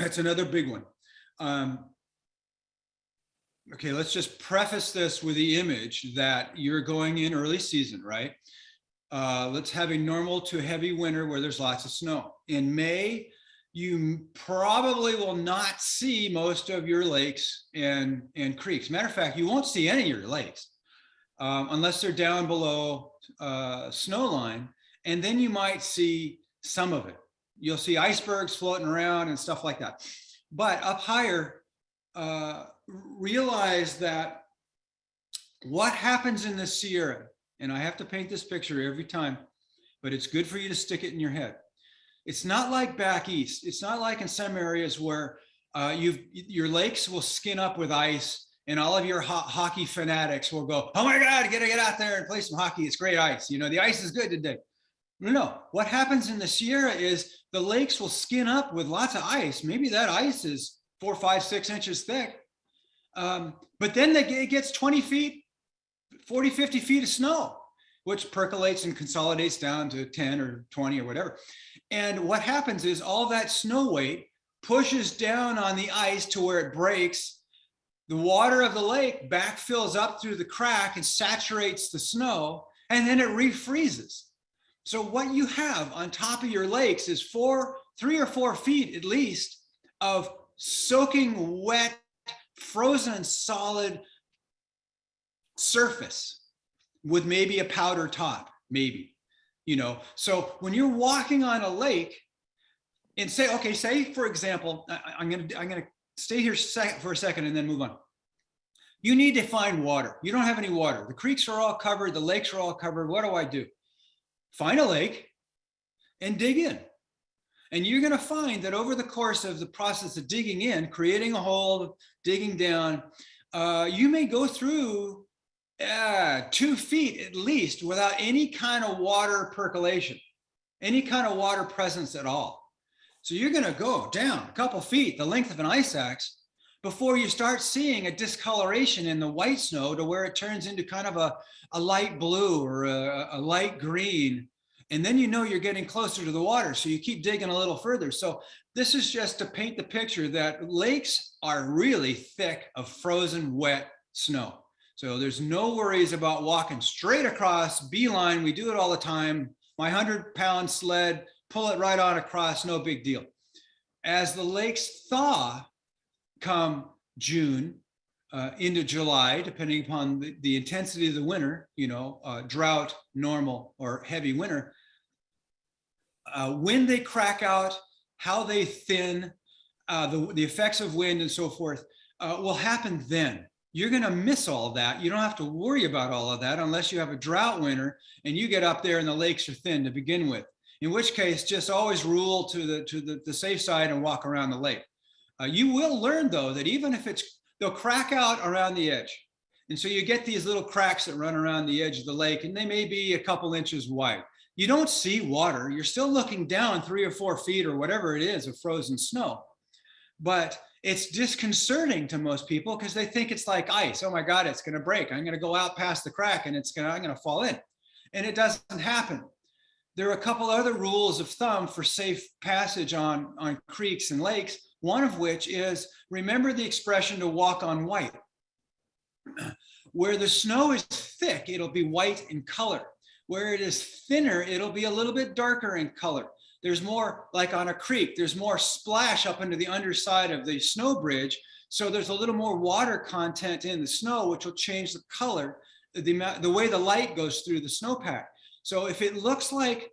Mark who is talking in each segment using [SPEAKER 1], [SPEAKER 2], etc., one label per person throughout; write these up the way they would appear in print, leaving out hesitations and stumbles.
[SPEAKER 1] That's another big one. Okay, let's just preface this with the image that you're going in early season, right? Let's have a normal to heavy winter where there's lots of snow. In May, you probably will not see most of your lakes and creeks. Matter of fact, you won't see any of your lakes unless they're down below snow line. And then you might see some of it. You'll see icebergs floating around and stuff like that. But up higher, realize that what happens in the Sierra, and I have to paint this picture every time, but it's good for you to stick it in your head. It's not like back east. It's not like in some areas where your lakes will skin up with ice and all of your hockey fanatics will go, oh my God, get out there and play some hockey. It's great ice. You know, the ice is good today. No, what happens in the Sierra is the lakes will skin up with lots of ice. Maybe that ice is 4, 5, 6 inches thick. But then it gets 20 feet, 40, 50 feet of snow, which percolates and consolidates down to 10 or 20 or whatever. And what happens is all that snow weight pushes down on the ice to where it breaks. The water of the lake backfills up through the crack and saturates the snow, and then it refreezes. So what you have on top of your lakes is 3 or 4 feet at least of soaking wet, frozen solid surface with maybe a powder top, maybe, you know. So when you're walking on a lake and say for example, I'm gonna stay here for a second and then move on. You need to find water. You don't have any water. The creeks are all covered. The lakes are all covered. What do? Find a lake and dig in. And you're going to find that over the course of the process of digging in, creating a hole, digging down, you may go through 2 feet at least without any kind of water percolation, any kind of water presence at all. So you're going to go down a couple feet, the length of an ice axe, before you start seeing a discoloration in the white snow to where it turns into kind of a light blue or a light green. And then you know you're getting closer to the water. So you keep digging a little further. So this is just to paint the picture that lakes are really thick of frozen, wet snow. So there's no worries about walking straight across, beeline. We do it all the time. My 100-pound sled, pull it right on across, no big deal. As the lakes thaw, come June into July, depending upon the intensity of the winter, you know, drought, normal, or heavy winter, when they crack out, how they thin, the effects of wind and so forth will happen then. You're going to miss all of that. You don't have to worry about all of that unless you have a drought winter and you get up there and the lakes are thin to begin with, in which case just always rule to the safe side and walk around the lake. You will learn though that even if they'll crack out around the edge. And so you get these little cracks that run around the edge of the lake and they may be a couple inches wide. You don't see water. You're still looking down 3 or 4 feet or whatever it is of frozen snow. But it's disconcerting to most people because they think it's like ice. Oh my God, it's going to break. I'm going to go out past the crack and I'm going to fall in. And it doesn't happen. There are a couple other rules of thumb for safe passage on creeks and lakes. One of which is, remember the expression to walk on white. Where the snow is thick, it'll be white in color. Where it is thinner, it'll be a little bit darker in color. There's more, like on a creek, there's more splash up into the underside of the snow bridge. So there's a little more water content in the snow, which will change the color, the way the light goes through the snowpack. So if it looks like,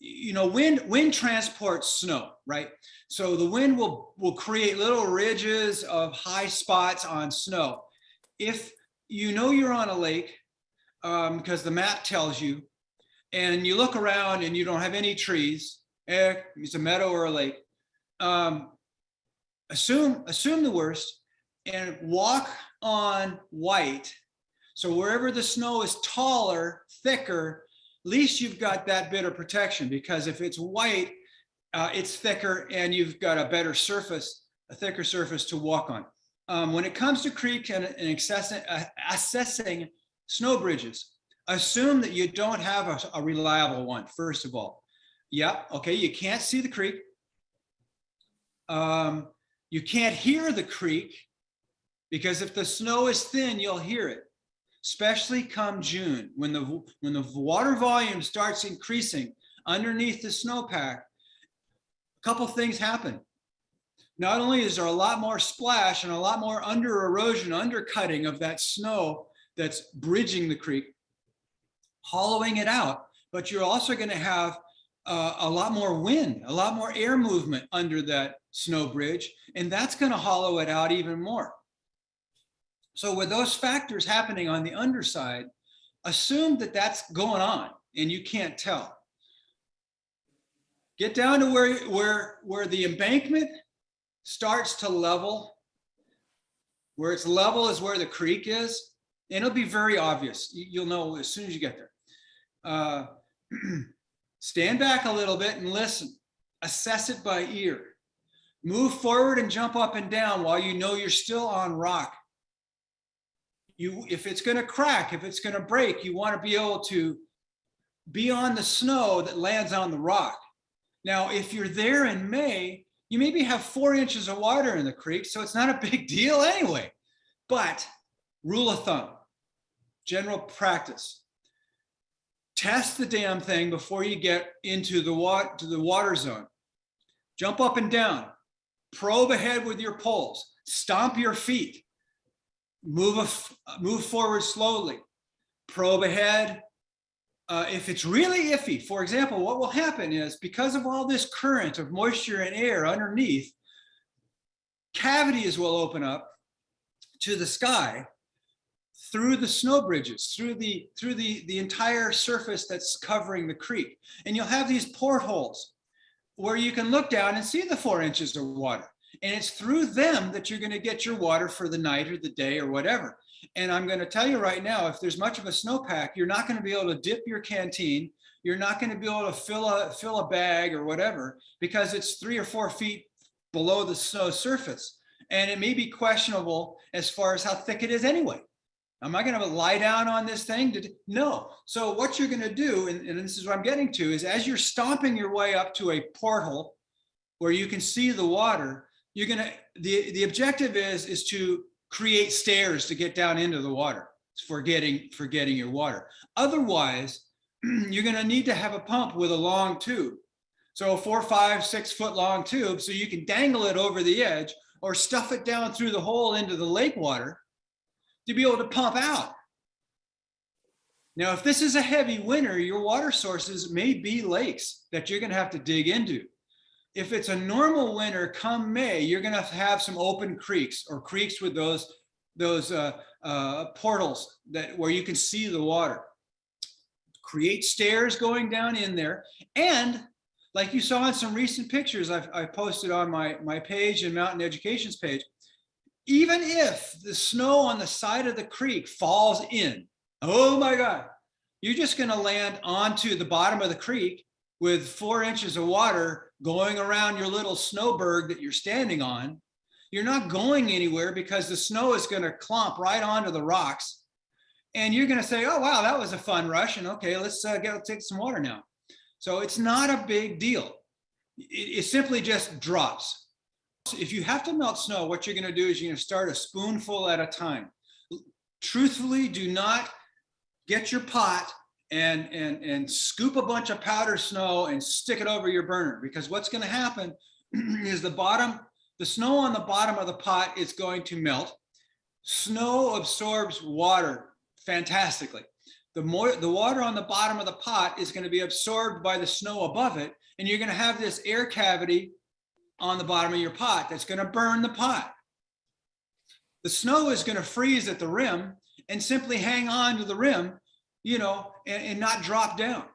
[SPEAKER 1] you know, wind transports snow, right? So the wind will create little ridges of high spots on snow. If you know you're on a lake, because the map tells you, and you look around and you don't have any trees, it's a meadow or a lake, assume the worst and walk on white. So wherever the snow is taller, thicker, at least you've got that bit of protection, because if it's white, it's thicker and you've got a better surface, a thicker surface to walk on. When it comes to creek and assessing snow bridges, assume that you don't have a reliable one, first of all. Yeah, okay, you can't see the creek. You can't hear the creek because if the snow is thin, you'll hear it, especially come June when the water volume starts increasing underneath the snowpack. A couple things happen. Not only is there a lot more splash and a lot more under erosion, undercutting of that snow that's bridging the creek, hollowing it out, but you're also going to have a lot more wind, a lot more air movement under that snow bridge, and that's going to hollow it out even more. So with those factors happening on the underside, assume that that's going on and you can't tell. Get down to where the embankment starts to level. Where it's level is where the creek is, and it'll be very obvious. You'll know as soon as you get there. Stand back a little bit and listen. Assess it by ear. Move forward and jump up and down while you know you're still on rock. If it's going to crack, if it's going to break, you want to be able to be on the snow that lands on the rock. Now, if you're there in May, you maybe have 4 inches of water in the creek, so it's not a big deal anyway. But rule of thumb, general practice, test the damn thing before you get into the water zone. Jump up and down, probe ahead with your poles, stomp your feet, move forward slowly, probe ahead. If it's really iffy, for example, what will happen is because of all this current of moisture and air underneath, cavities will open up to the sky through the snow bridges, through the entire surface that's covering the creek. And you'll have these portholes where you can look down and see the 4 inches of water. And it's through them that you're going to get your water for the night or the day or whatever. And I'm going to tell you right now, if there's much of a snowpack, you're not going to be able to dip your canteen. You're not going to be able to fill a bag or whatever, because it's 3 or 4 feet below the snow surface. And it may be questionable as far as how thick it is anyway. Am I going to lie down on this thing? No. So what you're going to do, and this is what I'm getting to, is as you're stomping your way up to a porthole where you can see the water, you're going to, the objective is to create stairs to get down into the water for getting your water. Otherwise, you're going to need to have a pump with a long tube. So a 4, 5, 6 foot long tube, so you can dangle it over the edge or stuff it down through the hole into the lake water to be able to pump out. Now, if this is a heavy winter, your water sources may be lakes that you're going to have to dig into. If it's a normal winter, come May, you're going to have some open creeks or creeks with those portals where you can see the water. Create stairs going down in there. And like you saw in some recent pictures I posted on my page and Mountain Education's page, even if the snow on the side of the creek falls in, oh my God, you're just going to land onto the bottom of the creek with 4 inches of water going around your little snowberg that you're standing on. You're not going anywhere because the snow is going to clump right onto the rocks. And you're going to say, oh, wow, that was a fun rush. And okay, let's take some water now. So it's not a big deal. It simply just drops. If you have to melt snow, what you're going to do is you're going to start a spoonful at a time. Truthfully, do not get your pot and scoop a bunch of powder snow and stick it over your burner, because what's going to happen is the snow on the bottom of the pot is going to melt. Snow absorbs water fantastically. The water on the bottom of the pot is going to be absorbed by the snow above it, and you're going to have this air cavity on the bottom of your pot that's going to burn the pot. The snow is going to freeze at the rim and simply hang on to the rim, and not drop down.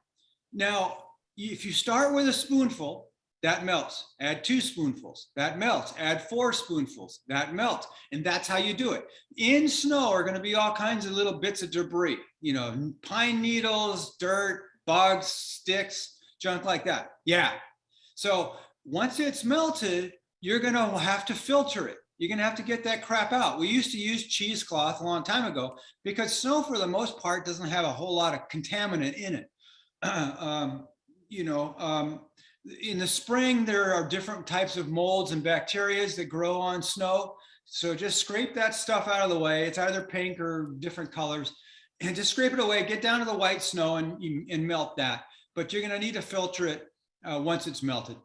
[SPEAKER 1] Now, if you start with a spoonful, that melts. Add 2 spoonfuls, that melts. Add 4 spoonfuls, that melts. And that's how you do it. In snow are going to be all kinds of little bits of debris, pine needles, dirt, bugs, sticks, junk like that. Yeah. So once it's melted, you're going to have to filter it. You're going to have to get that crap out. We used to use cheesecloth a long time ago because snow, for the most part, doesn't have a whole lot of contaminant in it. In the spring, there are different types of molds and bacteria that grow on snow. So just scrape that stuff out of the way. It's either pink or different colors, and just scrape it away. Get down to the white snow and melt that. But you're going to need to filter it once it's melted.